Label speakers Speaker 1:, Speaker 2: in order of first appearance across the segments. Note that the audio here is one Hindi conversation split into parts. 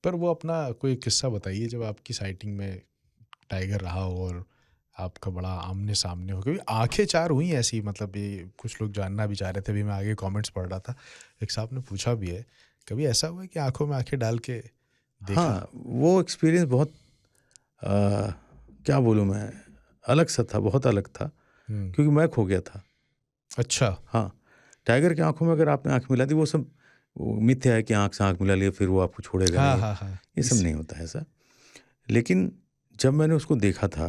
Speaker 1: पर वो अपना कोई किस्सा बताइए जब आपकी साइटिंग में टाइगर रहा हो और आपका बड़ा आमने-सामने हो, क्योंकि आँखें 4 हुई ऐसी, मतलब ये कुछ लोग जानना भी चाह रहे थे, अभी मैं आगे कमेंट्स पढ़ रहा था। एक साहब ने पूछा भी है, कभी ऐसा हुआ है कि आँखों में आँखें डाल के देखा?
Speaker 2: हाँ, वो एक्सपीरियंस बहुत अ, क्या बोलूँ मैं, अलग सा था, बहुत अलग था,
Speaker 1: हुँ।
Speaker 2: क्योंकि मैं खो गया था।
Speaker 1: अच्छा।
Speaker 2: हाँ, टाइगर की आँखों में अगर आपने आँख मिला दी, वो सब वो मिथ्या है कि आँख से आँख मिला लिया फिर वो आपको छोड़ेगा
Speaker 1: हाँ,
Speaker 2: नहीं,
Speaker 1: हाँ, हाँ।
Speaker 2: ये सब नहीं होता है ऐसा। लेकिन जब मैंने उसको देखा था,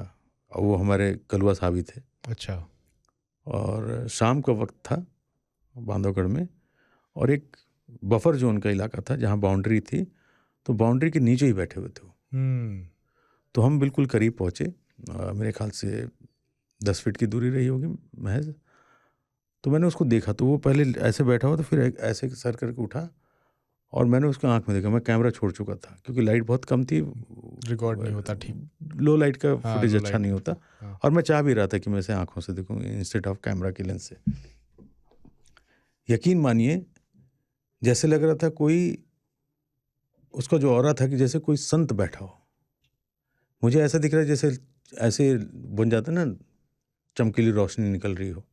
Speaker 2: वो हमारे कलवा साहब ही थे
Speaker 1: अच्छा।
Speaker 2: और शाम का वक़्त था बांधवगढ़ में, और एक बफर ज़ोन का इलाका था जहाँ बाउंड्री थी, तो बाउंड्री के नीचे ही बैठे हुए थे वो।
Speaker 1: हुँ।
Speaker 2: तो हम बिल्कुल करीब पहुँचे, मेरे ख़्याल से 10 फीट की दूरी रही होगी महज़। तो मैंने उसको देखा, तो वो पहले ऐसे बैठा हुआ था, फिर ऐसे सर करके उठा और मैंने उसकी आँख में देखा। मैं कैमरा छोड़ चुका था क्योंकि लाइट बहुत कम थी,
Speaker 1: रिकॉर्ड नहीं होता ठीक।
Speaker 2: लो लाइट का
Speaker 1: हाँ,
Speaker 2: फुटेज
Speaker 1: लो
Speaker 2: अच्छा
Speaker 1: लाइट
Speaker 2: नहीं
Speaker 1: में
Speaker 2: होता,
Speaker 1: होता। हाँ।
Speaker 2: और मैं चाह भी रहा था कि मैं इसे आँखों से देखूँ इंस्टेड ऑफ कैमरा की लेंस से। यकीन मानिए, जैसे लग रहा था कोई, उसका जो ऑरा था कि जैसे कोई संत बैठा हो। मुझे ऐसा दिख रहा है जैसे ऐसे बन जाता है ना, चमकीली रोशनी निकल रही हो।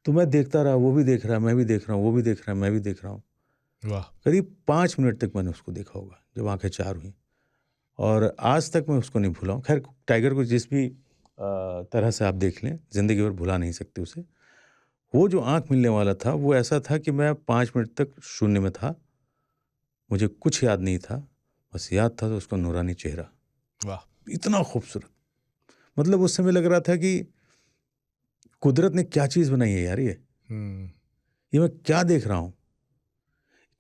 Speaker 2: तो मैं देखता रहा, वो भी देख रहा है, मैं भी देख रहा हूँ, वो भी देख रहा है, मैं भी देख रहा हूँ।
Speaker 1: वाह!
Speaker 2: करीब 5 मिनट तक मैंने उसको देखा होगा, जब आँखें 4 हुईं, और आज तक मैं उसको नहीं भूला हूँ। ख़ैर, टाइगर को जिस भी तरह से आप देख लें, ज़िंदगी भर भुला नहीं सकते उसे। वो जो आँख मिलने वाला था, वो ऐसा था कि मैं 5 मिनट तक शून्य में था। मुझे कुछ याद नहीं था, बस याद था तो उसका नूरानी चेहरा,
Speaker 1: वाह!
Speaker 2: इतना खूबसूरत। मतलब उस समय लग रहा था कि कुदरत ने क्या चीज़ बनाई है यार ये।
Speaker 1: हुँ।
Speaker 2: ये मैं क्या देख रहा हूँ?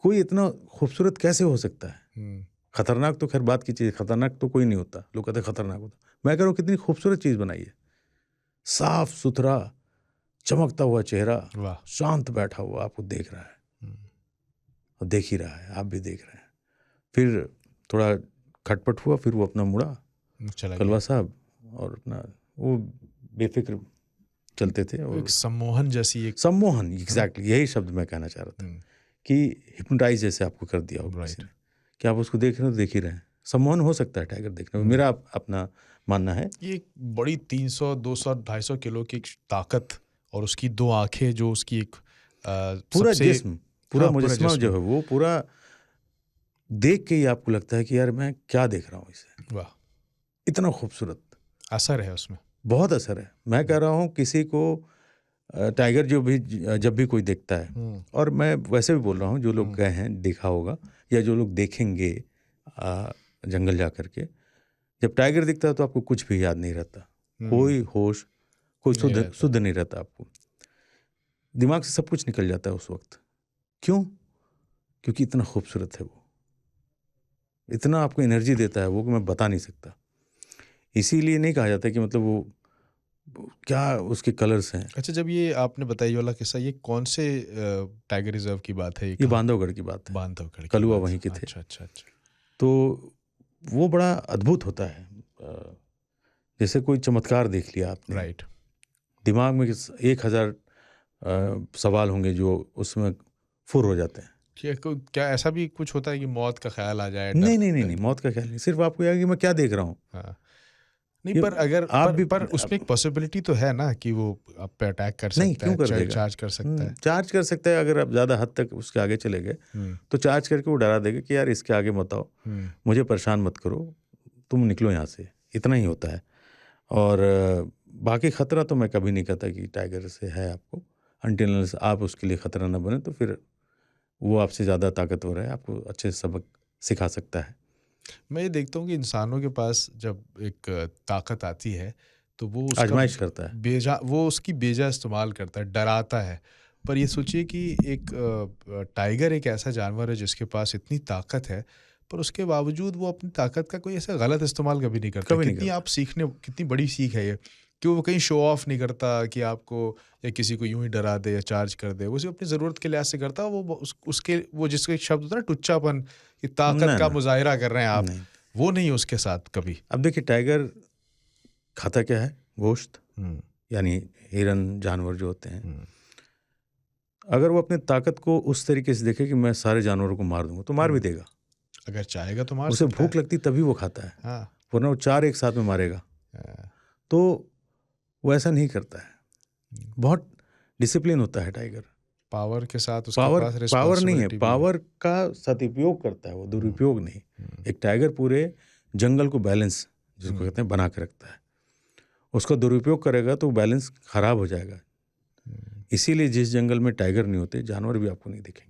Speaker 2: कोई इतना खूबसूरत कैसे हो सकता है?
Speaker 1: हुँ।
Speaker 2: खतरनाक तो ख़ैर बात की चीज़ है, खतरनाक तो कोई नहीं होता। लोग कहते हैं खतरनाक होता। मैं कह रहा हूँ कितनी खूबसूरत चीज़ बनाई है। साफ-सुथरा, चमकता हुआ चेहरा,
Speaker 1: वाह!
Speaker 2: शांत बैठा हुआ आपको देख रहा है,
Speaker 1: हुँ।
Speaker 2: और देख ही रहा है, आप भी देख रहे हैं। फिर थोड़ा खटपट हुआ, फिर वो अपना मुड़ा,
Speaker 1: चला
Speaker 2: कलवा
Speaker 1: गया।
Speaker 2: साहब, और अपना वो बेफ़िक्र चलते थे,
Speaker 1: एक
Speaker 2: और
Speaker 1: सम्मोहन जैसी एक,
Speaker 2: सम्मोहन,
Speaker 1: है ना?
Speaker 2: एग्ज़ैक्टली यही शब्द मैं कहना चाह रहा था,
Speaker 1: हुँ।
Speaker 2: कि हिप्नोटाइज़ जैसे आपको कर दिया हो किसी
Speaker 1: राइट।
Speaker 2: ने, कि आप उसको देख रहे हो तो देख ही रहे हैं। सम्मोहन हो सकता है टाइगर देखने में,
Speaker 1: हुँ।
Speaker 2: मेरा अपना मानना है।
Speaker 1: ये एक बड़ी 300, 200, 250 किलो की एक ताकत, और उसकी 2 आँखें जो उसकी एक
Speaker 2: पूरा
Speaker 1: सबसे।
Speaker 2: जिस्म, पूरा
Speaker 1: हाँ, पूरा
Speaker 2: मुजस्समा जो
Speaker 1: जिस्म।
Speaker 2: है वो पूरा देख के ही आपको लगता है कि यार मैं क्या देख रहा हूँ इसे,
Speaker 1: वाह!
Speaker 2: इतना खूबसूरत,
Speaker 1: असर है उसमें।
Speaker 2: बहुत असर है। मैं
Speaker 1: हुँ।
Speaker 2: कह रहा हूँ किसी को टाइगर जो भी जब भी कोई देखता है,
Speaker 1: हुँ।
Speaker 2: और मैं वैसे भी बोल रहा हूँ जो लोग
Speaker 1: हुँ।
Speaker 2: गए हैं, देखा होगा, या जो लोग देखेंगे जंगल जा कर के, जब टाइगर दिखता है तो आपको कुछ भी याद नहीं रहता,
Speaker 1: हुँ।
Speaker 2: कोई होश, कोई
Speaker 1: नहीं
Speaker 2: शुद्ध
Speaker 1: रहता।
Speaker 2: शुद्ध नहीं रहता आपको, दिमाग से सब कुछ निकल जाता है उस वक्त। क्यों? क्योंकि इतना खूबसूरत है वो, इतना आपको एनर्जी देता है वो कि मैं बता नहीं सकता। इसीलिए नहीं कहा जाता कि मतलब वो क्या उसके कलर्स हैं।
Speaker 1: अच्छा, जब ये आपने बताया ये वाला किस्सा, ये कौन से टाइगर रिज़र्व की बात है? ये
Speaker 2: ये
Speaker 1: कहाँ?
Speaker 2: बांधवगढ़ की बात है,
Speaker 1: बांधवगढ़ की
Speaker 2: कलुआ
Speaker 1: बात।
Speaker 2: वहीं के थे।
Speaker 1: अच्छा, अच्छा, अच्छा।
Speaker 2: तो वो बड़ा अद्भुत होता है। जैसे कोई चमत्कार देख लिया आपने,
Speaker 1: राइट।
Speaker 2: दिमाग में 1000 सवाल होंगे जो उसमें फुर हो जाते हैं।
Speaker 1: क्या ऐसा भी कुछ होता है कि मौत का ख़्याल आ जाए, डर
Speaker 2: नहीं, नहीं, नहीं, नहीं,
Speaker 1: डर?
Speaker 2: मौत का ख़्याल नहीं, सिर्फ़ आपको ये है कि मैं क्या देख रहा हूँ?
Speaker 1: हाँ। नहीं,
Speaker 2: ये
Speaker 1: पर अगर
Speaker 2: आप भी
Speaker 1: पर उसमें एक पॉसिबिलिटी तो है ना कि वो आप पे अटैक कर
Speaker 2: नहीं,
Speaker 1: सकता
Speaker 2: क्यों
Speaker 1: है,
Speaker 2: कर देगा?
Speaker 1: चार्ज कर सकता है।
Speaker 2: चार्ज कर सकता है, अगर आप ज़्यादा हद तक उसके आगे चले गए,
Speaker 1: हुँ।
Speaker 2: तो चार्ज करके वो डरा देगा कि यार इसके आगे मत आओ,
Speaker 1: हुँ।
Speaker 2: मुझे परेशान मत करो, तुम निकलो यहाँ से, इतना ही होता है। और बाकी खतरा तो मैं कभी नहीं कहता कि टाइगर से है आपको, अनटिल अनलेस आप उसके लिए खतरा ना बने, तो फिर वो आपसे ज़्यादा ताकतवर है, आपको अच्छे से सबक सिखा सकता है।
Speaker 1: मैं ये देखता हूँ कि इंसानों के पास जब एक ताकत आती है, तो वो उसका
Speaker 2: आज़माइश करता है।
Speaker 1: वो उसकी बेजा इस्तेमाल करता है, डराता है। पर ये सोचिए कि एक टाइगर एक ऐसा जानवर है जिसके पास इतनी ताकत है, पर उसके बावजूद वो अपनी ताकत का कोई ऐसा गलत इस्तेमाल कभी नहीं करता।
Speaker 2: कभी नहीं करता।
Speaker 1: कितनी बड़ी सीख है ये, कि वो कहीं शो ऑफ नहीं करता कि आपको या किसी को यूँ ही डरा दे या चार्ज कर दे। वो सिर्फ़ अपनी ज़रूरत के लिहाज़ से करता है। वो उसके वो जिसका एक शब्द होता है ना, टुच्चापन, कि ताकत
Speaker 2: ना,
Speaker 1: का
Speaker 2: ना,
Speaker 1: मुज़ाहिरा कर रहे हैं आप,
Speaker 2: नहीं।
Speaker 1: वो नहीं है उसके साथ कभी।
Speaker 2: अब देखिए टाइगर खाता क्या है? गोश्त,
Speaker 1: हुँ।
Speaker 2: यानी हिरन जानवर जो होते हैं।
Speaker 1: हुँ।
Speaker 2: अगर वो अपनी ताकत को उस तरीके से देखे कि मैं सारे जानवरों को मार दूँगा, तो मार भी
Speaker 1: हुँ।
Speaker 2: देगा।
Speaker 1: अगर चाहेगा तो मार
Speaker 2: उसे
Speaker 1: सकता
Speaker 2: भूख
Speaker 1: है।
Speaker 2: लगती तभी वो खाता है,
Speaker 1: हाँ।
Speaker 2: वरना वो 4 एक साथ में मारेगा।
Speaker 1: हाँ।
Speaker 2: तो वो ऐसा नहीं करता है। बहुत डिसिप्लिन होता है टाइगर।
Speaker 1: पावर के साथ उसके
Speaker 2: पावर
Speaker 1: पास
Speaker 2: पावर नहीं है,
Speaker 1: रिस्पॉन्सिबिलिटी भी है।
Speaker 2: पावर का सदुपयोग करता है वो, दुरुपयोग नहीं। एक टाइगर पूरे जंगल को बैलेंस, जिसको कहते हैं, बना के रखता है। उसका दुरुपयोग करेगा तो बैलेंस खराब हो जाएगा। इसीलिए जिस जंगल में टाइगर नहीं होते, जानवर भी आपको नहीं दिखेंगे।